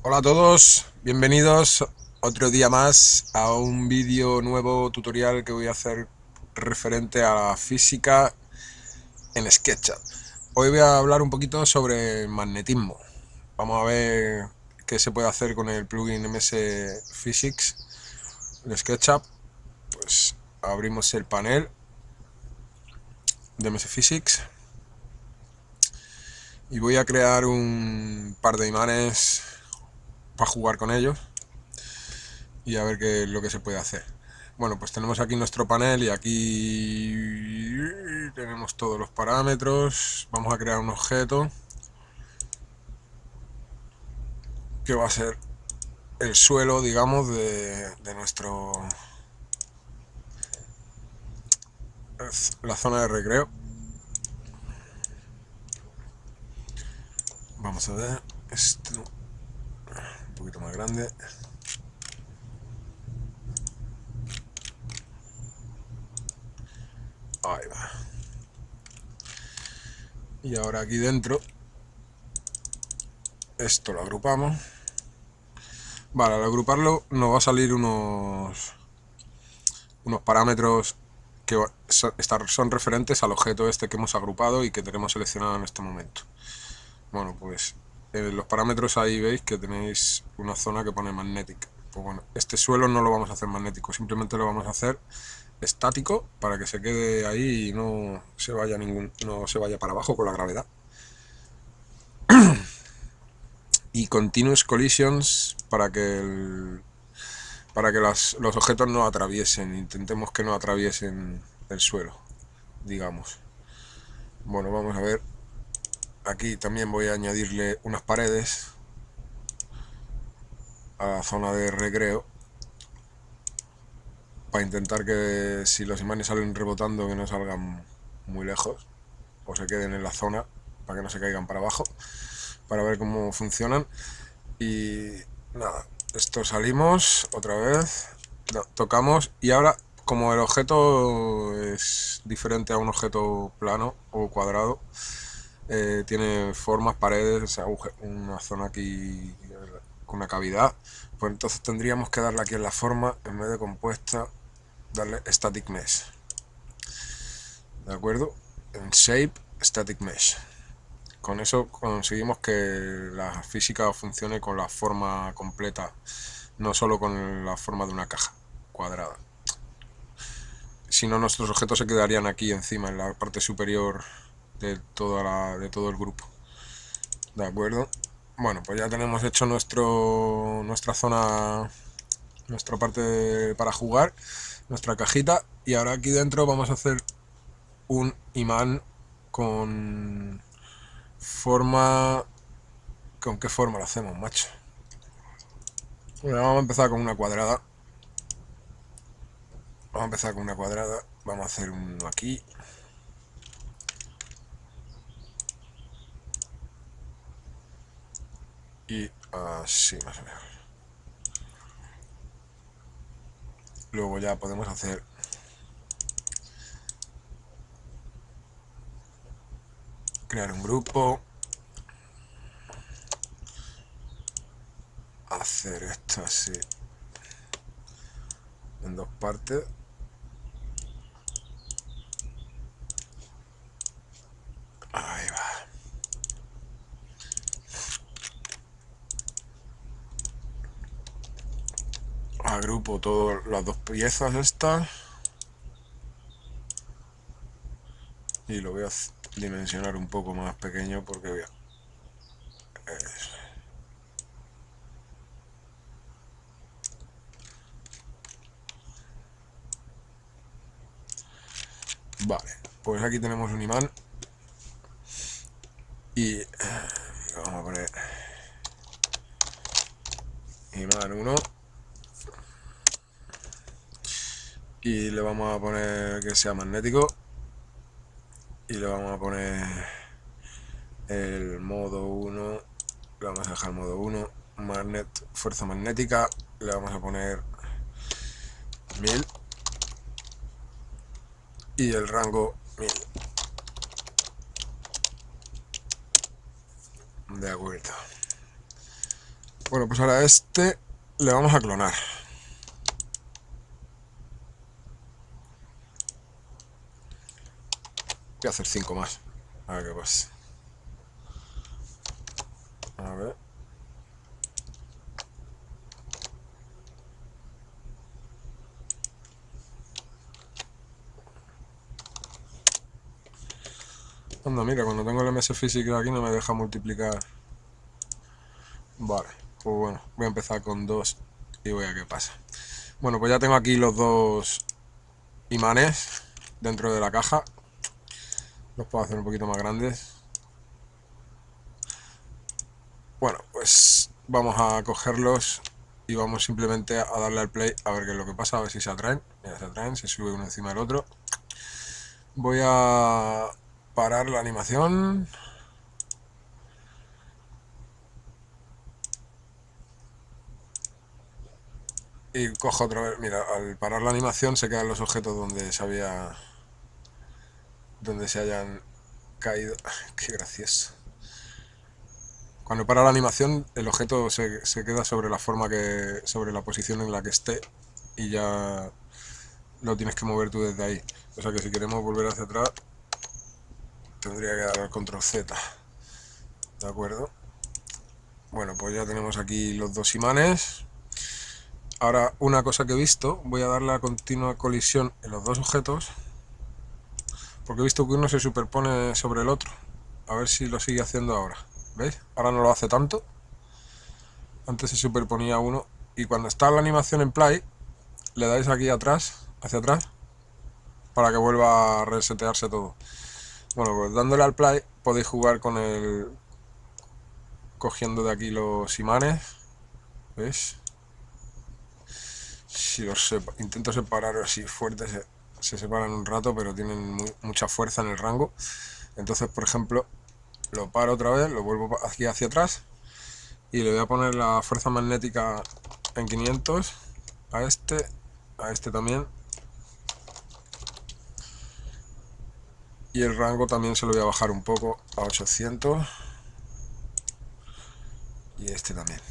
Hola a todos, bienvenidos otro día más a un vídeo nuevo tutorial que voy a hacer referente a la física en SketchUp. Hoy voy a hablar un poquito sobre magnetismo. Vamos a ver qué se puede hacer con el plugin MS Physics en SketchUp. Pues abrimos el panel de MS Physics y voy a crear un par de imanes para jugar con ellos y a ver qué es lo que se puede hacer. Bueno, pues tenemos aquí nuestro panel y aquí tenemos todos los parámetros. Vamos a crear un objeto que va a ser el suelo, digamos, de la zona de recreo. Vamos a ver esto un poquito más grande. Ahí va. Y ahora aquí dentro esto lo agrupamos. Vale, al agruparlo nos va a salir unos parámetros que son referentes al objeto este que hemos agrupado y que tenemos seleccionado en este momento. Bueno, pues en los parámetros ahí veis que tenéis una zona que pone magnetic. Pues bueno, este suelo no lo vamos a hacer magnético, simplemente lo vamos a hacer estático para que se quede ahí y no se vaya para abajo con la gravedad. Y continuous collisions para que los objetos no atraviesen, intentemos que no atraviesen el suelo, digamos. Bueno, vamos a ver. Aquí también voy a añadirle unas paredes a la zona de recreo para intentar que si los imanes salen rebotando que no salgan muy lejos o se queden en la zona para que no se caigan para abajo, para ver cómo funcionan. Y nada, esto salimos otra vez, tocamos y ahora como el objeto es diferente a un objeto plano o cuadrado, tiene formas, paredes, una zona aquí con una cavidad, pues entonces tendríamos que darle aquí en la forma, en vez de compuesta, darle Static Mesh. ¿De acuerdo? En Shape, Static Mesh. Con eso conseguimos que la física funcione con la forma completa, no solo con la forma de una caja cuadrada. Si no, nuestros objetos se quedarían aquí encima, en la parte superior de todo el grupo. ¿De acuerdo? Bueno, pues ya tenemos hecho nuestra zona, nuestra parte para jugar, nuestra cajita, y ahora aquí dentro vamos a hacer un imán con forma... ¿Con qué forma lo hacemos, macho? Bueno, vamos a empezar con una cuadrada. Vamos a hacer uno aquí. Y así más o menos. Luego ya podemos hacer crear un grupo, hacer esto así en dos partes. Ahí va. Agrupo todas las dos piezas estas y lo voy a dimensionar un poco más pequeño porque voy a... Vale, pues aquí tenemos un imán y vamos a poner imán 1 y le vamos a poner que sea magnético y le vamos a poner el modo 1, le vamos a dejar modo 1, fuerza magnética, le vamos a poner 1000 y el rango 1000. De acuerdo. Bueno, pues ahora a este le vamos a clonar. Voy a hacer 5 más. A ver qué pasa. A ver. Anda, mira, cuando tengo el MS Physics aquí no me deja multiplicar. Vale, pues bueno, voy a empezar con 2 y voy a ver qué pasa. Bueno, pues ya tengo aquí los dos imanes dentro de la caja. Los puedo hacer un poquito más grandes. Bueno, pues vamos a cogerlos y vamos simplemente a darle al play a ver qué es lo que pasa, a ver si se atraen. Mira, se atraen, se sube uno encima del otro. Voy a parar la animación. Y cojo otra vez, mira, al parar la animación se quedan los objetos donde se hayan caído. Qué gracioso. Cuando para la animación el objeto se queda sobre la forma sobre la posición en la que esté y ya lo tienes que mover tú desde ahí. O sea que si queremos volver hacia atrás tendría que dar al control Z. ¿De acuerdo? Bueno, pues ya tenemos aquí los dos imanes. Ahora, una cosa que he visto, voy a darle a continua colisión en los dos objetos, porque he visto que uno se superpone sobre el otro. A ver si lo sigue haciendo ahora. ¿Veis? Ahora no lo hace tanto. Antes se superponía uno. Y cuando está la animación en play, le dais aquí atrás, hacia atrás, para que vuelva a resetearse todo. Bueno, pues dándole al play podéis jugar con el... cogiendo de aquí los imanes. ¿Veis? Si los intento separar así fuerte, se separan un rato, pero tienen mucha fuerza en el rango. Entonces, por ejemplo, lo paro otra vez, lo vuelvo aquí hacia atrás y le voy a poner la fuerza magnética en 500 a este también, y el rango también se lo voy a bajar un poco a 800 y este también.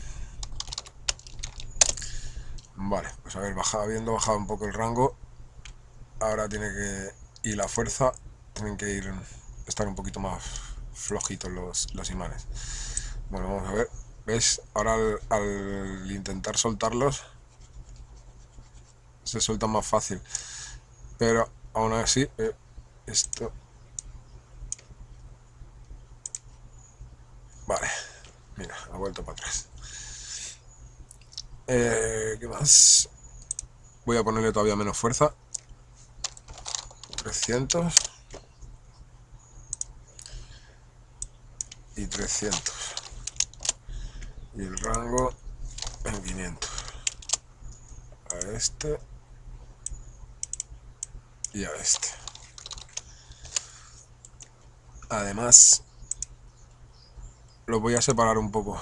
Vale, pues a ver, habiendo bajado un poco el rango, ahora tiene que... y la fuerza, tienen que estar un poquito más flojitos los imanes. Bueno, vamos a ver. ¿Ves? Ahora al intentar soltarlos se sueltan más fácil. Pero aún así, esto... Vale. Mira, ha vuelto para atrás. ¿Qué más? Voy a ponerle todavía menos fuerza. 300. Y 300. Y el rango en 500. A este. Y a este. Además, los voy a separar un poco.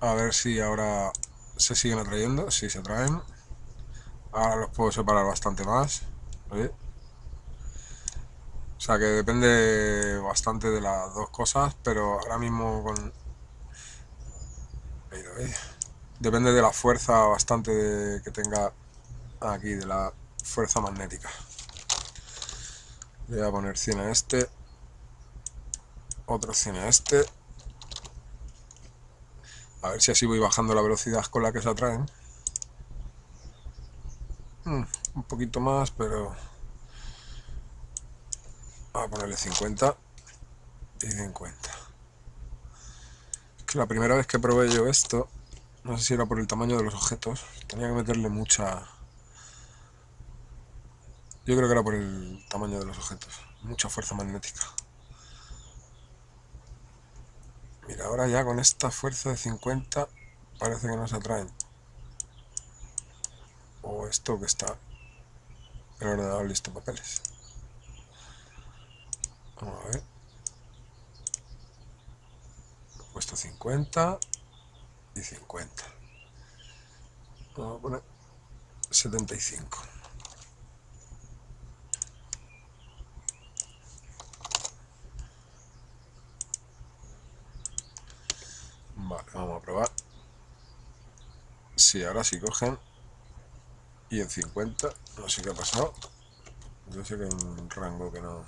A ver si ahora se siguen atrayendo. Si se atraen. Ahora los puedo separar bastante más. ¿Veis? O sea que depende bastante de las dos cosas, pero ahora mismo con... Ahí lo veis. Depende de la fuerza bastante que tenga aquí, de la fuerza magnética. Le voy a poner 100 a este, otro 100 a este. A ver si así voy bajando la velocidad con la que se atraen. Un poquito más, pero... Voy a ponerle 50 y 50. Es que la primera vez que probé yo esto, no sé si era por el tamaño de los objetos, tenía que meterle mucha... Yo creo que era por el tamaño de los objetos, mucha fuerza magnética. Mira, ahora ya con esta fuerza de 50 parece que no se atraen. O esto que está el ordenador listo papeles. Vamos a ver. He puesto 50 y 50. Vamos a poner 75. vamos a probar. Sí, ahora sí cogen. Y en 50, no sé qué ha pasado. Yo sé que hay un rango que no...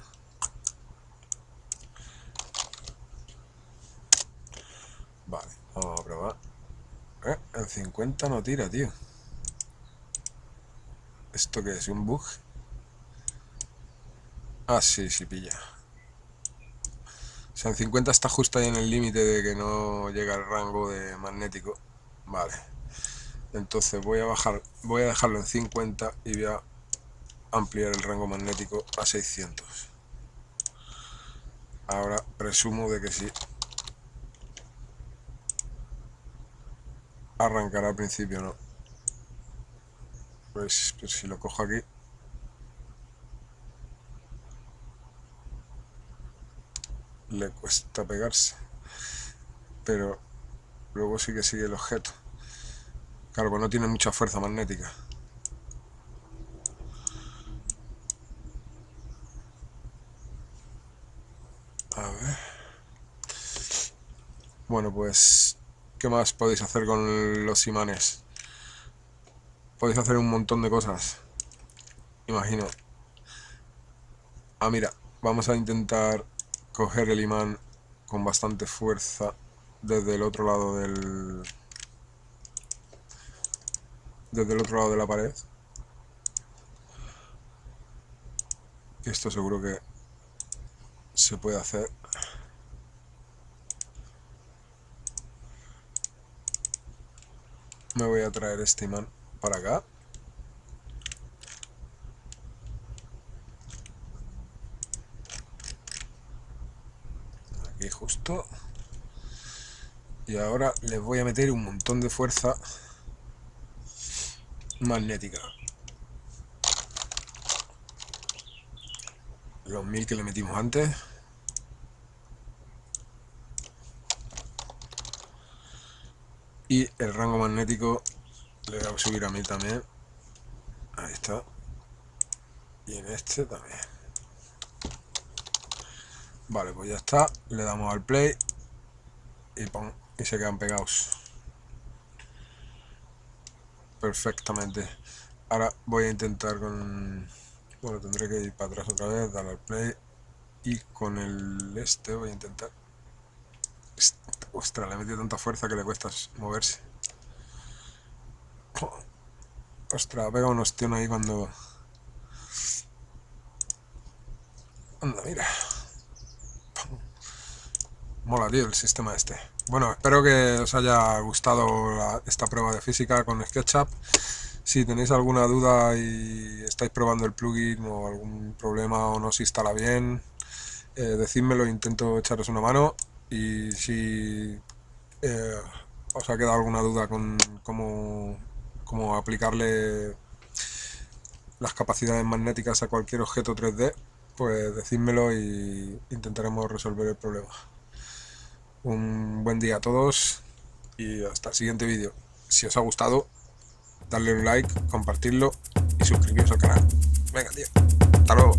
Vale, vamos a probar. En 50 no tira, tío. ¿Esto qué es? ¿Un bug? Ah, sí, sí pilla. O sea, en 50 está justo ahí en el límite de que no llega el rango de magnético. Vale. Entonces voy a dejarlo en 50 y voy a ampliar el rango magnético a 600. Ahora presumo de que sí. Arrancará al principio, ¿no? Pues si lo cojo aquí, le cuesta pegarse. Pero luego sí que sigue el objeto. Claro, pues no tiene mucha fuerza magnética. A ver. Bueno, pues... ¿qué más podéis hacer con los imanes? Podéis hacer un montón de cosas. Imagino. Ah, mira, vamos a intentar coger el imán con bastante fuerza desde el otro lado desde el otro lado de la pared. Esto seguro que se puede hacer. Me voy a traer este imán para acá. Aquí justo. Y ahora les voy a meter un montón de fuerza magnética. Los 1000 que le metimos antes. Y el rango magnético le voy a subir a 1000 también. Ahí está. Y en este también. Vale, pues ya está. Le damos al play. Y ¡pum! Y se quedan pegados. Perfectamente. Ahora voy a intentar con... Bueno, tendré que ir para atrás otra vez, darle al play. Y con el este voy a intentar... Ostras, le he metido tanta fuerza que le cuesta moverse. Ostras, pega un ostión ahí cuando... Anda, mira. Mola, tío, el sistema este. Bueno, espero que os haya gustado esta prueba de física con SketchUp. Si tenéis alguna duda y estáis probando el plugin o algún problema o no se instala bien, decídmelo, intento echaros una mano. Y si os ha quedado alguna duda con cómo aplicarle las capacidades magnéticas a cualquier objeto 3D, pues decídmelo y intentaremos resolver el problema. Un buen día a todos y hasta el siguiente vídeo. Si os ha gustado, darle un like, compartirlo y suscribiros al canal. Venga, tío. Hasta luego.